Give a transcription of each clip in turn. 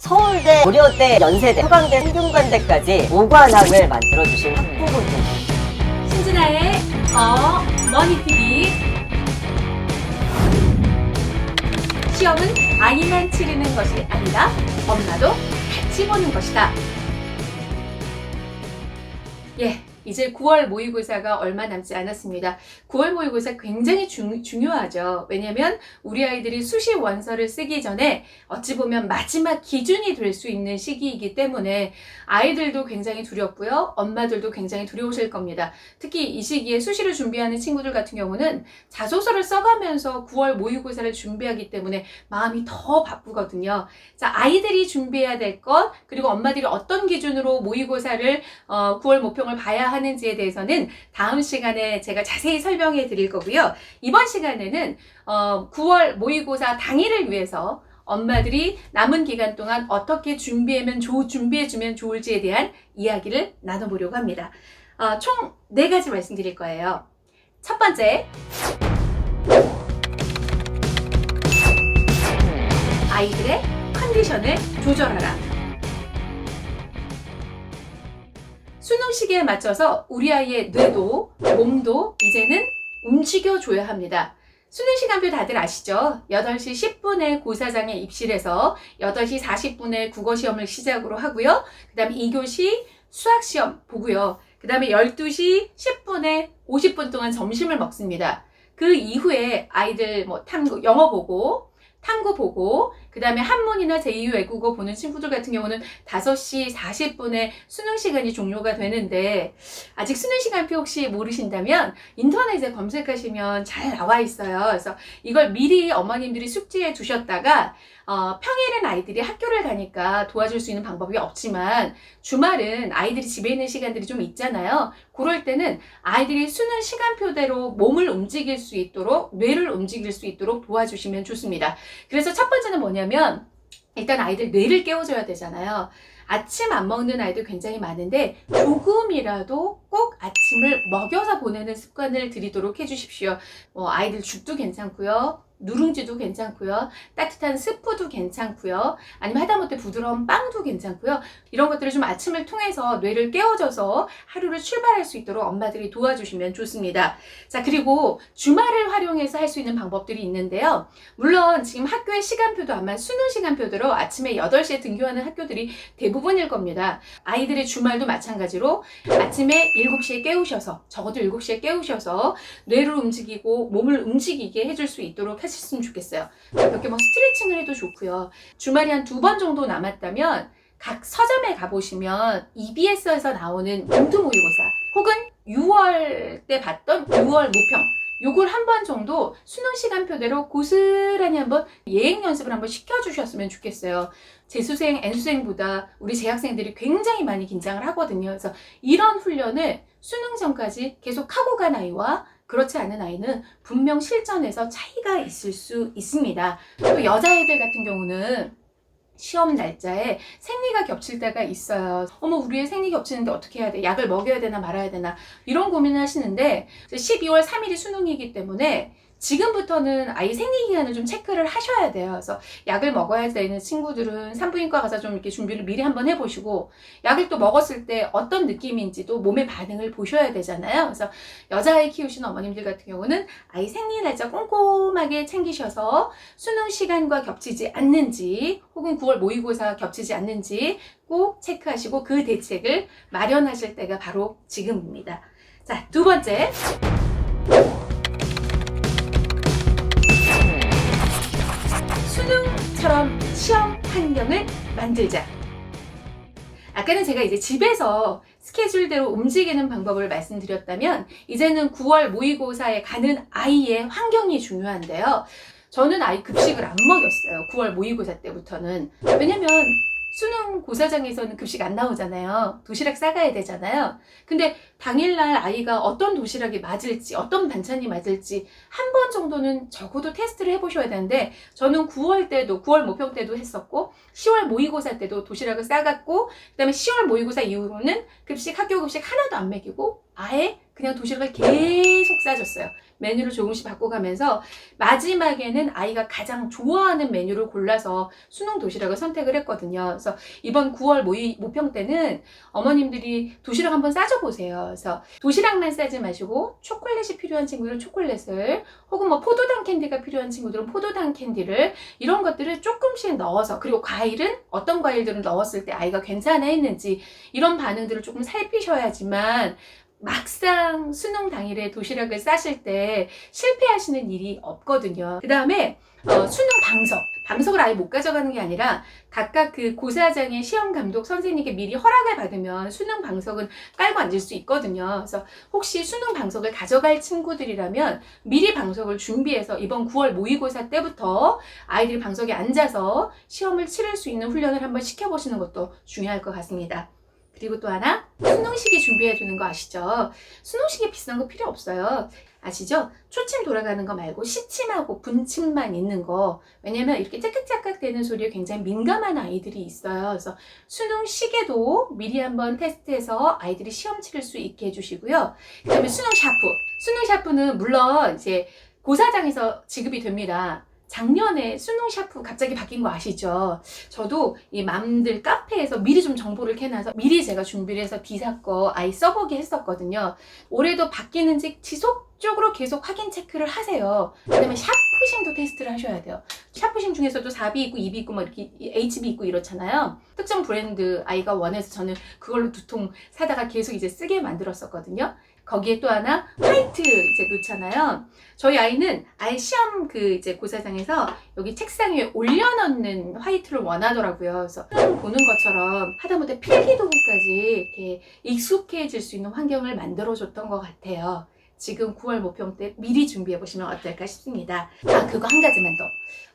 서울대, 고려대, 연세대, 서강대, 성균관대까지 5관학을 만들어주신 학부모님. 신진아의 머니TV. 시험은 아이만 치르는 것이 아니라 엄마도 같이 보는 것이다. 예, 이제 9월 모의고사가 얼마 남지 않았습니다. 9월 모의고사 굉장히 중요하죠. 왜냐면 우리 아이들이 수시 원서를 쓰기 전에 어찌 보면 마지막 기준이 될 수 있는 시기이기 때문에 아이들도 굉장히 두렵고요. 엄마들도 굉장히 두려우실 겁니다. 특히 이 시기에 수시를 준비하는 친구들 같은 경우는 자소서를 써가면서 9월 모의고사를 준비하기 때문에 마음이 더 바쁘거든요. 자, 아이들이 준비해야 될 것, 그리고 엄마들이 어떤 기준으로 모의고사를 9월 모평을 봐야 하는지에 대해서는 다음 시간에 제가 자세히 설명해 드릴 거고요. 이번 시간에는 9월 모의고사 당일을 위해서 엄마들이 남은 기간 동안 어떻게 준비해주면 좋을지에 대한 이야기를 나눠보려고 합니다. 총 4가지 말씀드릴 거예요. 첫 번째, 아이들의 컨디션을 조절하라. 수능 시기에 맞춰서 우리 아이의 뇌도 몸도 이제는 움직여줘야 합니다. 수능 시간표 다들 아시죠? 8시 10분에 고사장에 입실해서 8시 40분에 국어시험을 시작으로 하고요. 그 다음에 2교시 수학시험 보고요. 그 다음에 12시 10분에 50분 동안 점심을 먹습니다. 그 이후에 아이들 영어 보고 탐구 보고, 그 다음에 한문이나 제2 외국어 보는 친구들 같은 경우는 5시 40분에 수능 시간이 종료가 되는데, 아직 수능 시간표 혹시 모르신다면 인터넷에 검색하시면 잘 나와 있어요. 그래서 이걸 미리 어머님들이 숙지해 두셨다가 평일엔 아이들이 학교를 가니까 도와줄 수 있는 방법이 없지만 주말은 아이들이 집에 있는 시간들이 좀 있잖아요. 그럴 때는 아이들이 수능 시간표대로 몸을 움직일 수 있도록, 뇌를 움직일 수 있도록 도와주시면 좋습니다. 그래서 첫 번째는 뭐냐면, 일단 아이들 뇌를 깨워줘야 되잖아요. 아침 안 먹는 아이들 굉장히 많은데 조금이라도 꼭 아침을 먹여서 보내는 습관을 들이도록 해주십시오. 아이들 죽도 괜찮고요. 누룽지도 괜찮고요. 따뜻한 스프도 괜찮고요. 아니면 하다못해 부드러운 빵도 괜찮고요. 이런 것들을 좀 아침을 통해서 뇌를 깨워줘서 하루를 출발할 수 있도록 엄마들이 도와주시면 좋습니다. 자, 그리고 주말을 활용해서 할 수 있는 방법들이 있는데요. 물론 지금 학교의 시간표도 아마 수능 시간표대로 아침에 8시에 등교하는 학교들이 대부분일 겁니다. 아이들의 주말도 마찬가지로 아침에 7시에 깨우셔서, 적어도 7시에 깨우셔서 뇌를 움직이고 몸을 움직이게 해줄 수 있도록 하셨으면 좋겠어요. 가볍게 스트레칭을 해도 좋고요. 주말이 한 2번 정도 남았다면 각 서점에 가보시면 EBS에서 나오는 공투 모의고사 혹은 6월 때 봤던 6월 모평, 요걸 한 번 정도 수능 시간표대로 고스란히 한번 예행 연습을 한번 시켜주셨으면 좋겠어요. 재수생, N수생보다 우리 재학생들이 굉장히 많이 긴장을 하거든요. 그래서 이런 훈련을 수능 전까지 계속 하고 간 아이와 그렇지 않은 아이는 분명 실전에서 차이가 있을 수 있습니다. 또 여자애들 같은 경우는 시험 날짜에 생리가 겹칠 때가 있어요. 어머, 우리 애 생리 겹치는데 어떻게 해야 돼? 약을 먹여야 되나 말아야 되나? 이런 고민을 하시는데 12월 3일이 수능이기 때문에 지금부터는 아이 생리기간을 좀 체크를 하셔야 돼요. 그래서 약을 먹어야 되는 친구들은 산부인과 가서 좀 이렇게 준비를 미리 한번 해보시고, 약을 또 먹었을 때 어떤 느낌인지도 몸의 반응을 보셔야 되잖아요. 그래서 여자아이 키우시는 어머님들 같은 경우는 아이 생리 날짜 꼼꼼하게 챙기셔서 수능 시간과 겹치지 않는지, 혹은 9월 모의고사 겹치지 않는지 꼭 체크하시고 그 대책을 마련하실 때가 바로 지금입니다. 자, 2번째. 수능처럼 시험 환경을 만들자. 아까는 제가 이제 집에서 스케줄대로 움직이는 방법을 말씀드렸다면, 이제는 9월 모의고사에 가는 아이의 환경이 중요한데요. 저는 아이 급식을 안 먹였어요. 9월 모의고사 때부터는. 왜냐면 수능 고사장에서는 급식 안 나오잖아요. 도시락 싸가야 되잖아요. 근데 당일날 아이가 어떤 도시락이 맞을지, 어떤 반찬이 맞을지 한 번 정도는 적어도 테스트를 해보셔야 되는데, 저는 9월 때도, 9월 모평 때도 했었고 10월 모의고사 때도 도시락을 싸갔고, 그 다음에 10월 모의고사 이후로는 학교 급식 하나도 안 먹이고 아예 그냥 도시락을 계속 싸줬어요. 메뉴를 조금씩 바꿔가면서 마지막에는 아이가 가장 좋아하는 메뉴를 골라서 수능 도시락을 선택을 했거든요. 그래서 이번 9월 모평 때는 어머님들이 도시락 한번 싸줘 보세요. 그래서 도시락만 싸지 마시고 초콜릿이 필요한 친구들은 초콜릿을, 혹은 뭐 포도당 캔디가 필요한 친구들은 포도당 캔디를, 이런 것들을 조금씩 넣어서, 그리고 과일은 어떤 과일들을 넣었을 때 아이가 괜찮아 했는지 이런 반응들을 조금 살피셔야지만 막상 수능 당일에 도시락을 싸실 때 실패하시는 일이 없거든요. 그 다음에 수능 방석을 아예 못 가져가는 게 아니라 각각 그 고사장의 시험 감독 선생님께 미리 허락을 받으면 수능 방석은 깔고 앉을 수 있거든요. 그래서 혹시 수능 방석을 가져갈 친구들이라면 미리 방석을 준비해서 이번 9월 모의고사 때부터 아이들이 방석에 앉아서 시험을 치를 수 있는 훈련을 한번 시켜보시는 것도 중요할 것 같습니다. 그리고 또 하나, 수능시계 준비해주는 거 아시죠? 수능시계 비싼 거 필요 없어요. 아시죠? 초침 돌아가는 거 말고 시침하고 분침만 있는 거. 왜냐면 이렇게 짝깍짝깍 되는 소리에 굉장히 민감한 아이들이 있어요. 그래서 수능 시계도 미리 한번 테스트해서 아이들이 시험 치를 수 있게 해주시고요. 그 다음에 수능 샤프. 수능 샤프는 물론 이제 고사장에서 지급이 됩니다. 작년에 수능 샤프 갑자기 바뀐 거 아시죠? 저도 이 맘들 카페에서 미리 좀 정보를 캐놔서 미리 제가 준비를 해서 디사 거 아이 써보게 했었거든요. 올해도 바뀌는지 지속적으로 계속 확인 체크를 하세요. 그 다음에 샤프싱도 테스트를 하셔야 돼요. 샤프싱 중에서도 4B 있고 2B 있고 뭐 이렇게 HB 있고 이렇잖아요. 특정 브랜드 아이가 원해서 저는 그걸로 2통 사다가 계속 이제 쓰게 만들었었거든요. 거기에 또 하나 화이트 이제 놓잖아요. 저희 아이는 아예 시험 그 이제 고사장에서 여기 책상 위에 올려놓는 화이트를 원하더라고요. 그래서 보는 것처럼 하다못해 필기도구까지 이렇게 익숙해질 수 있는 환경을 만들어줬던 것 같아요. 지금 9월 모평 때 미리 준비해 보시면 어떨까 싶습니다. 그거 한 가지만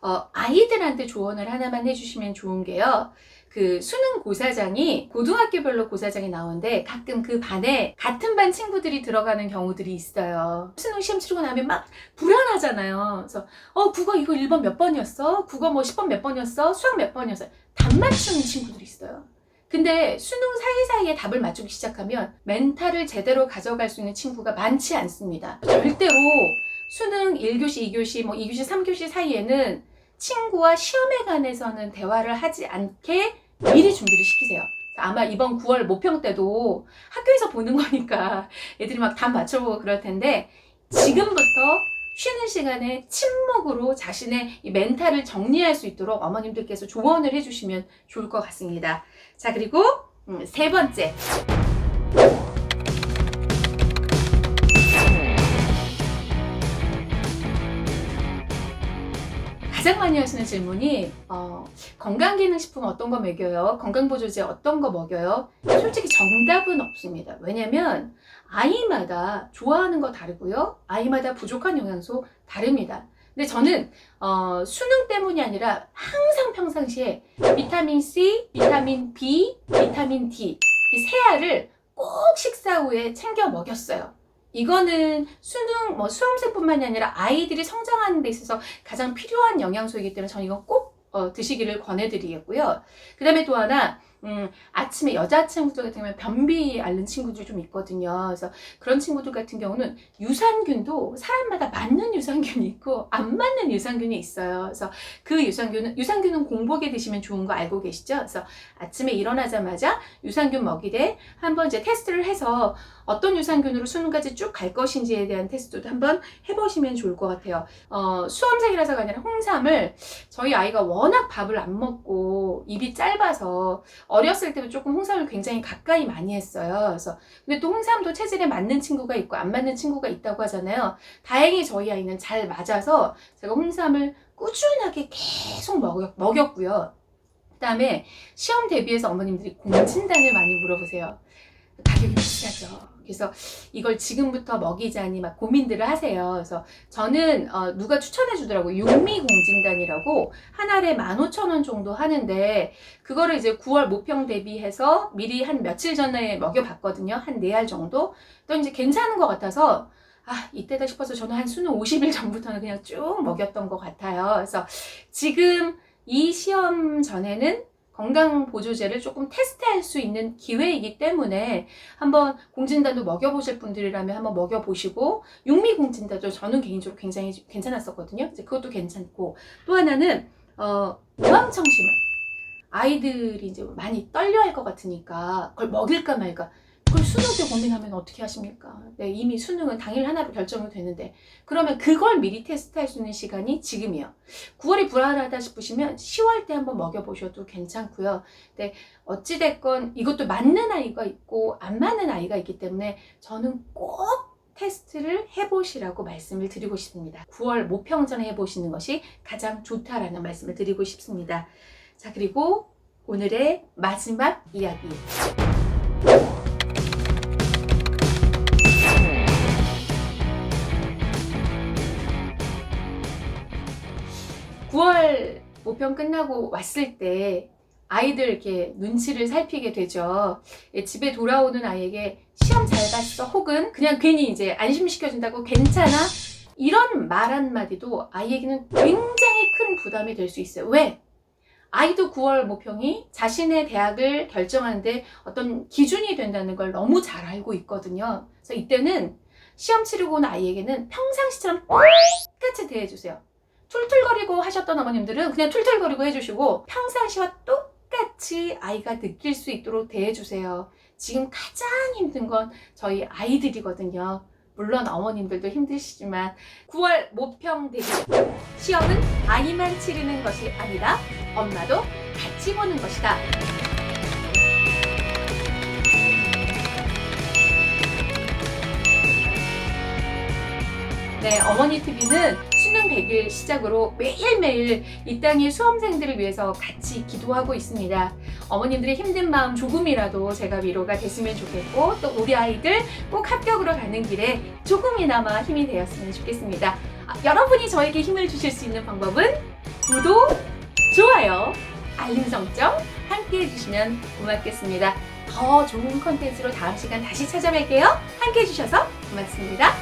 더. 아이들한테 조언을 하나만 해주시면 좋은 게요. 그 수능 고사장이 고등학교별로 고사장이 나오는데 가끔 그 반에 같은 반 친구들이 들어가는 경우들이 있어요. 수능 시험 치르고 나면 막 불안하잖아요. 그래서 국어 이거 1번 몇 번이었어? 국어 뭐 10번 몇 번이었어? 수학 몇 번이었어? 답 맞추는 친구들이 있어요. 근데 수능 사이사이에 답을 맞추기 시작하면 멘탈을 제대로 가져갈 수 있는 친구가 많지 않습니다. 절대로 수능 1교시, 2교시, 뭐 2교시, 3교시 사이에는 친구와 시험에 관해서는 대화를 하지 않게 미리 준비를 시키세요. 아마 이번 9월 모평 때도 학교에서 보는 거니까 애들이 막 답 맞춰보고 그럴 텐데 지금부터 쉬는 시간에 침묵으로 자신의 이 멘탈을 정리할 수 있도록 어머님들께서 조언을 해주시면 좋을 것 같습니다. 자, 그리고 세 번째. 가장 많이 하시는 질문이 건강기능식품 어떤 거 먹여요? 건강보조제 어떤 거 먹여요? 솔직히 정답은 없습니다. 왜냐면 아이마다 좋아하는 거 다르고요. 아이마다 부족한 영양소 다릅니다. 근데 저는 수능 때문이 아니라 항상 평상시에 비타민 C, 비타민 B, 비타민 D 이 세 알을 꼭 식사 후에 챙겨 먹였어요. 이거는 수능, 수험생뿐만이 아니라 아이들이 성장하는 데 있어서 가장 필요한 영양소이기 때문에 저는 이건 꼭 드시기를 권해드리겠고요. 그 다음에 또 하나, 아침에 여자 친구들 같은 경우는 변비 앓는 친구들이 좀 있거든요. 그래서 그런 친구들 같은 경우는 유산균도 사람마다 맞는 유산균이 있고 안 맞는 유산균이 있어요. 그래서 그 유산균은 공복에 드시면 좋은 거 알고 계시죠? 그래서 아침에 일어나자마자 유산균 먹이되 한번 이제 테스트를 해서 어떤 유산균으로 수능까지 쭉 갈 것인지에 대한 테스트도 한번 해보시면 좋을 것 같아요. 수험생이라서가 아니라 홍삼을 저희 아이가 워낙 밥을 안 먹고 입이 짧아서 어렸을 때도 조금 홍삼을 굉장히 가까이 많이 했어요. 그래서 근데 또 홍삼도 체질에 맞는 친구가 있고 안 맞는 친구가 있다고 하잖아요. 다행히 저희 아이는 잘 맞아서 제가 홍삼을 꾸준하게 계속 먹였고요. 그 다음에 시험 대비해서 어머님들이 공진단을 많이 물어보세요. 가격이 비싸죠. 그래서 이걸 지금부터 먹이자니 막 고민들을 하세요. 그래서 저는 누가 추천해 주더라고요. 육미공진단이라고 한 알에 15,000원 정도 하는데 그거를 이제 9월 모평 대비해서 미리 한 며칠 전에 먹여봤거든요. 한 4알 정도. 또 이제 괜찮은 것 같아서 이때다 싶어서 저는 한 수능 50일 전부터는 그냥 쭉 먹였던 것 같아요. 그래서 지금 이 시험 전에는 건강보조제를 조금 테스트할 수 있는 기회이기 때문에 한번 공진단도 먹여보실 분들이라면 한번 먹여보시고, 육미공진단도 저는 개인적으로 굉장히 괜찮았었거든요. 이제 그것도 괜찮고, 또 하나는 유황청심환. 아이들이 이제 많이 떨려할 것 같으니까 그걸 먹일까 말까. 그걸 수능 때 고민하면 어떻게 하십니까? 네, 이미 수능은 당일 하나로 결정이 되는데, 그러면 그걸 미리 테스트할 수 있는 시간이 지금이에요. 9월이 불안하다 싶으시면 10월 때 한번 먹여보셔도 괜찮고요. 네, 어찌됐건 이것도 맞는 아이가 있고 안 맞는 아이가 있기 때문에 저는 꼭 테스트를 해보시라고 말씀을 드리고 싶습니다. 9월 모평전에 해보시는 것이 가장 좋다라는 말씀을 드리고 싶습니다. 자, 그리고 오늘의 마지막 이야기. 9월 모평 끝나고 왔을 때 아이들 이렇게 눈치를 살피게 되죠. 집에 돌아오는 아이에게 시험 잘 봤어? 혹은 그냥 괜히 이제 안심시켜준다고 괜찮아? 이런 말 한마디도 아이에게는 굉장히 큰 부담이 될 수 있어요. 왜? 아이도 9월 모평이 자신의 대학을 결정하는데 어떤 기준이 된다는 걸 너무 잘 알고 있거든요. 그래서 이때는 시험 치르고 온 아이에게는 평상시처럼 똑같이 대해주세요. 툴툴거리고 하셨던 어머님들은 그냥 툴툴거리고 해주시고, 평상시와 똑같이 아이가 느낄 수 있도록 대해주세요. 지금 가장 힘든 건 저희 아이들이거든요. 물론 어머님들도 힘드시지만 9월 모평 대비 시험은 아이만 치르는 것이 아니라 엄마도 같이 보는 것이다. 네, 어머니TV는 수능 100일 시작으로 매일매일 이 땅의 수험생들을 위해서 같이 기도하고 있습니다. 어머님들의 힘든 마음 조금이라도 제가 위로가 됐으면 좋겠고, 또 우리 아이들 꼭 합격으로 가는 길에 조금이나마 힘이 되었으면 좋겠습니다. 여러분이 저에게 힘을 주실 수 있는 방법은 구독, 좋아요, 알림 설정 함께 해주시면 고맙겠습니다. 더 좋은 컨텐츠로 다음 시간 다시 찾아뵐게요. 함께 해주셔서 고맙습니다.